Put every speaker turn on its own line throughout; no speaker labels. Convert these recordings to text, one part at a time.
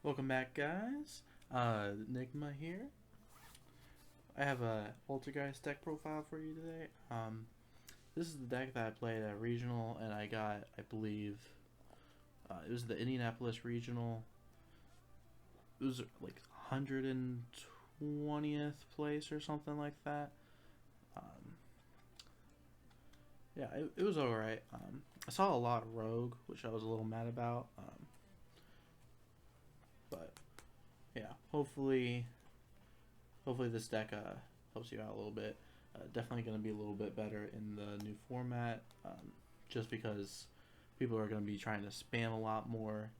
Welcome back, guys. Enigma here. I have a Altergiest deck profile for you today. This is the deck that I played at regional, and I got, I believe, it was the Indianapolis regional. It was like 120th place or something like that. Um, yeah, it was alright. I saw a lot of rogue, which I was a little mad about. But yeah, hopefully this deck helps you out a little bit. Definitely going to be a little bit better in the new format, just because people are going to be trying to spam a lot more,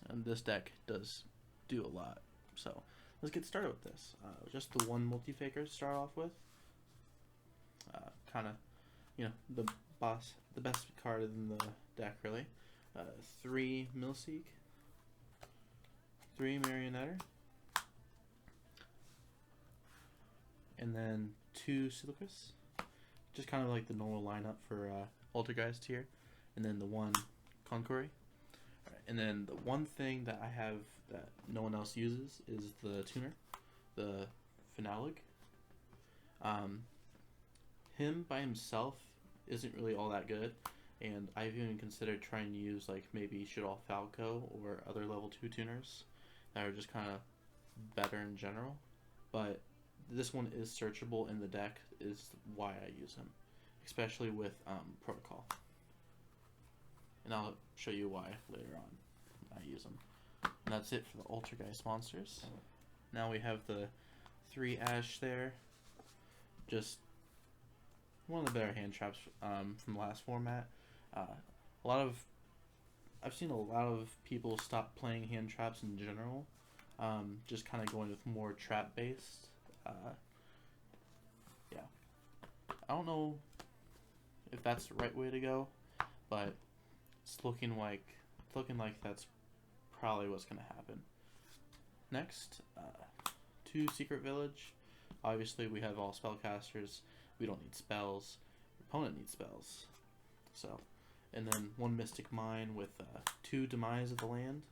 and this deck does do a lot. So let's get started with this. Just the one multi-faker to start off with. Kind of, the the best card in the deck, really. 3 Milseek, 3 Marionetter, and then 2 Silicus. Just kind of like the normal lineup for Altergeist here. And then the 1 Concory. Right, and then the one thing that I have that no one else uses is the tuner, the Finalig. Him by himself isn't really all that good, and I've even considered trying to use like maybe Shadol Falco or other level 2 tuners that are just kind of better in general. But this one is searchable in the deck, is why I use him, especially with Protocol. And I'll show you why later on I use them. And that's it for the Altergeist monsters. Now we have the 3 Ash there. Just one of the better hand traps from the last format. I've seen a lot of people stop playing hand traps in general, just kind of going with more trap based. Yeah, I don't know if that's the right way to go, but it's looking like that's probably what's gonna happen. Next, 2 Secret Village. Obviously, we have all spellcasters. We don't need spells. Your opponent needs spells. So, and then 1 Mystic Mine with 2 Demise of the Land.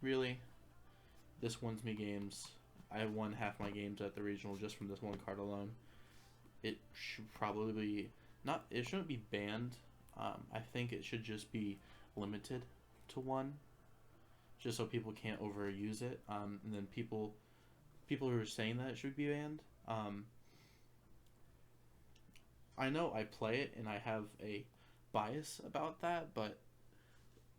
Really, this wins me games. I won half my games at the regional just from this one card alone. It should probably be not. It shouldn't be banned. I think it should just be limited to 1, just so people can't overuse it. And then people who are saying that it should be banned. I know I play it and I have a bias about that, but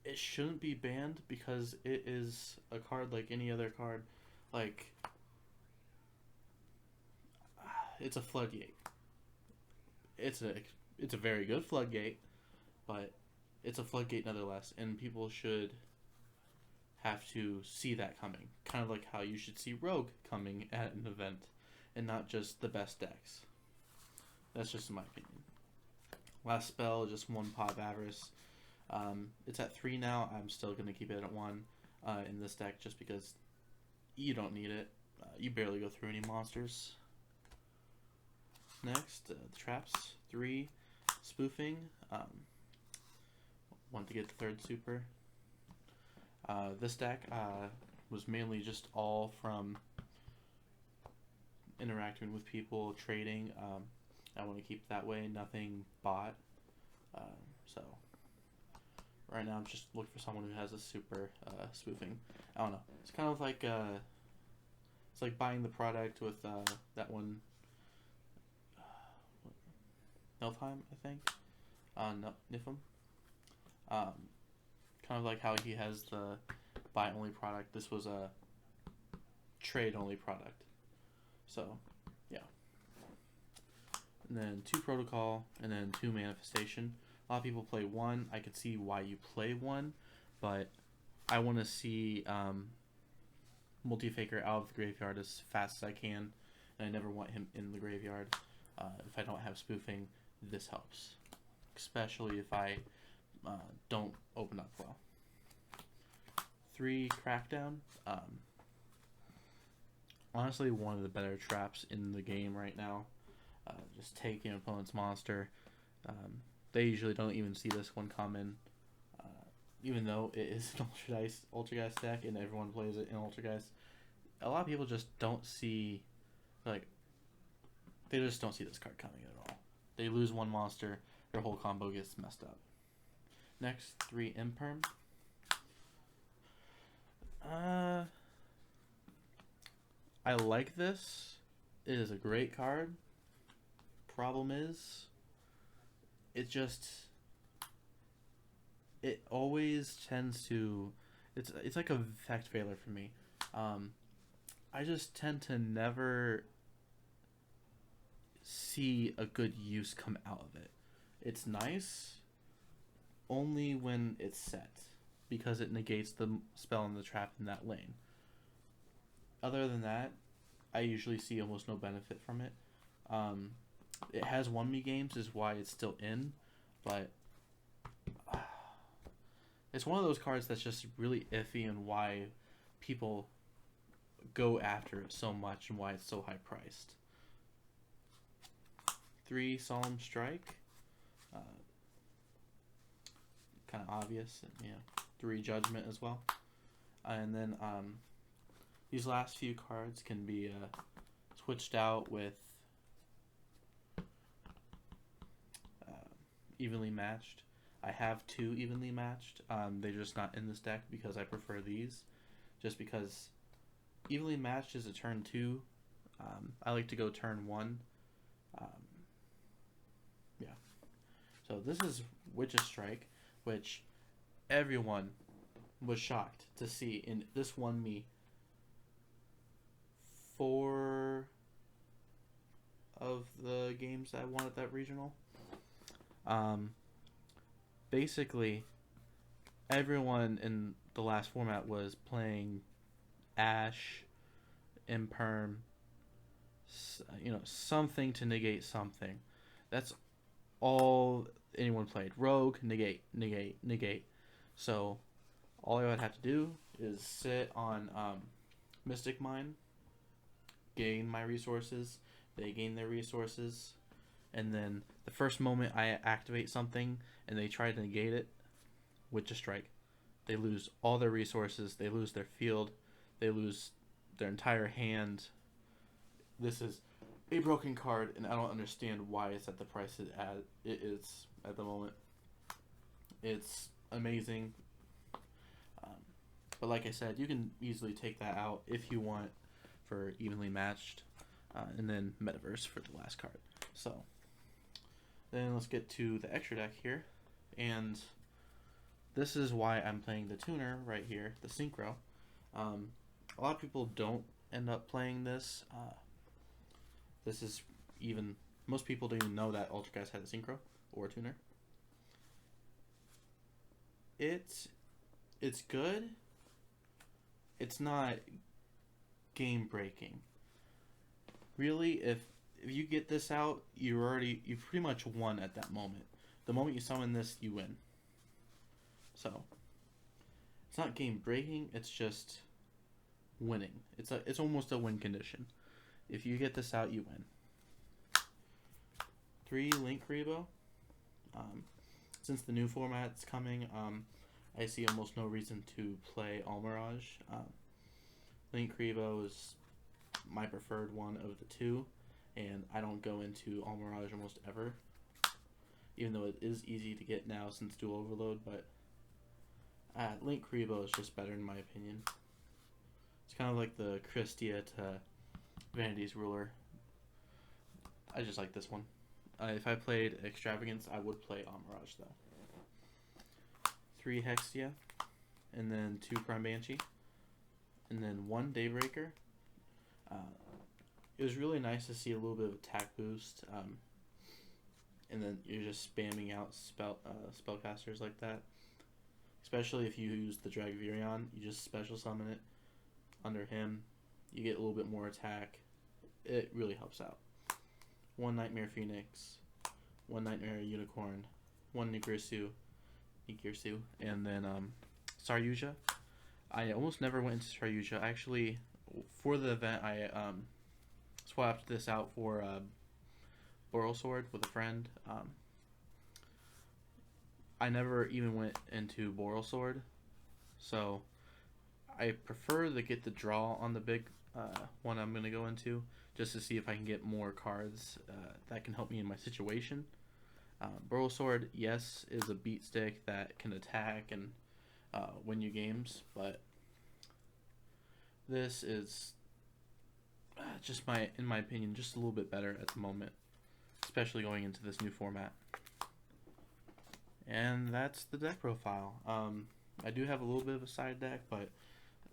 it shouldn't be banned because it is a card like any other card. Like, it's a floodgate. It's a very good floodgate, but it's a floodgate nonetheless, and people should have to see that coming. Kind of like how you should see Rogue coming at an event, and not just the best decks. That's just my opinion. Last spell, just 1 Pot of Avarice. It's at 3 now. I'm still going to keep it at 1 in this deck just because you don't need it. You barely go through any monsters. Next, the traps. 3 Spoofing. Want to get the 3rd super. This deck was mainly just all from interacting with people, trading. I want to keep it that way, nothing bought. So right now I'm just looking for someone who has a super spoofing. I don't know. It's kind of like it's like buying the product with that one Nilfheim, I think. No, Niflheim. Kind of like how he has the buy only product. This was a trade only product. So yeah. And then 2 Protocol, and then 2 Manifestation. A lot of people play 1. I could see why you play 1, but I want to see Multi-Faker out of the graveyard as fast as I can, and I never want him in the graveyard. If I don't have spoofing, this helps, especially if I don't open up well. 3 Crackdown. Honestly, one of the better traps in the game right now. Just take an opponent's monster. They usually don't even see this one coming. even though it is an Altergeist deck and everyone plays it in Altergeist, a lot of people just don't see, like, they just don't see this card coming at all. They lose one monster, their whole combo gets messed up. Next, 3 Imperm. I like this. It is a great card. Problem is, it always tends to, it's like a fact failure for me. I just tend to never see a good use come out of it. It's nice only when it's set, because it negates the spell and the trap in that lane. Other than that, I usually see almost no benefit from it. It has won me games, is why it's still in, but it's one of those cards that's just really iffy, and why people go after it so much and why it's so high priced. 3 Solemn Strike. Kind of obvious. And, 3 Judgment as well. And then these last few cards can be switched out with Evenly Matched. I have 2 Evenly Matched. They're just not in this deck because I prefer these. Just because Evenly Matched is a turn 2. I like to go turn 1. So this is Witch's Strike, which everyone was shocked to see. And this won me 4 of the games I won at that regional. Basically, everyone in the last format was playing Ash, Imperm, something to negate something. That's all anyone played. Rogue, negate, negate, negate. So all I would have to do is sit on Mystic Mine, gain my resources, they gain their resources, and then the first moment I activate something and they try to negate it, Witch's Strike. They lose all their resources, they lose their field, they lose their entire hand. This is a broken card, and I don't understand why it's at the price it is at the moment. It's amazing. But like I said, you can easily take that out if you want for Evenly Matched. And then Metaverse for the last card. So then let's get to the extra deck here. And this is why I'm playing the tuner right here, the Synchro. A lot of people don't end up playing this. This is even, most people don't even know that Altergeist had a Synchro or a tuner. It's good. It's not game breaking. Really, if you get this out, you've pretty much won at that moment. The moment you summon this, you win. So it's not game breaking, it's just winning. It's almost a win condition. If you get this out, you win. 3 Link Rebo. Since the new format's coming, I see almost no reason to play Almirage. Link Rebo is my preferred one of the 2, and I don't go into Almirage almost ever, even though it is easy to get now since Dual Overload, but Link Rebo is just better in my opinion. It's kind of like the Christia to Vanity's Ruler. I just like this one. If I played Extravagance, I would play Almirage though. 3 Hextia, and then 2 Prime Banshee, and then 1 Daybreaker. It was really nice to see a little bit of attack boost, and then you're just spamming out spellcasters like that. Especially if you use the Dragvirion, you just special summon it under him. You get a little bit more attack. It really helps out. 1 Nightmare Phoenix, 1 Nightmare Unicorn, 1 Nigirsu, and then Saryuja. I almost never went into Saryuja. Actually, for the event, I swapped this out for Boral Sword with a friend. I never even went into Boral Sword, so I prefer to get the draw on the big one I'm gonna go into, just to see if I can get more cards that can help me in my situation. Boral Sword, yes, is a beat stick that can attack and win you games, but this is just in my opinion, just a little bit better at the moment, especially going into this new format. And that's the deck profile. I do have a little bit of a side deck, but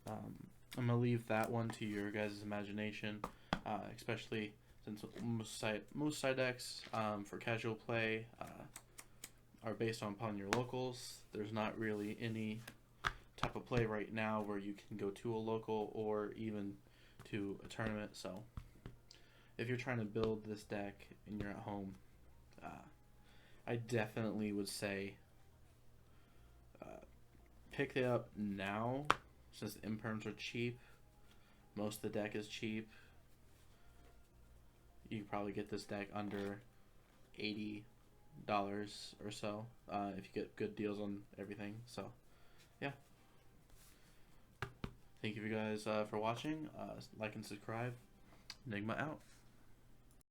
I'm gonna leave that one to your guys' imagination, especially since most side decks for casual play are based upon your locals. There's not really any type of play right now where you can go to a local or even to a tournament. So if you're trying to build this deck and you're at home, I definitely would say pick it up now, since the imperms are cheap. Most of the deck is cheap. You can probably get this deck under $80 or so if you get good deals on everything. So yeah, thank you guys for watching. Like and subscribe. Enigma out.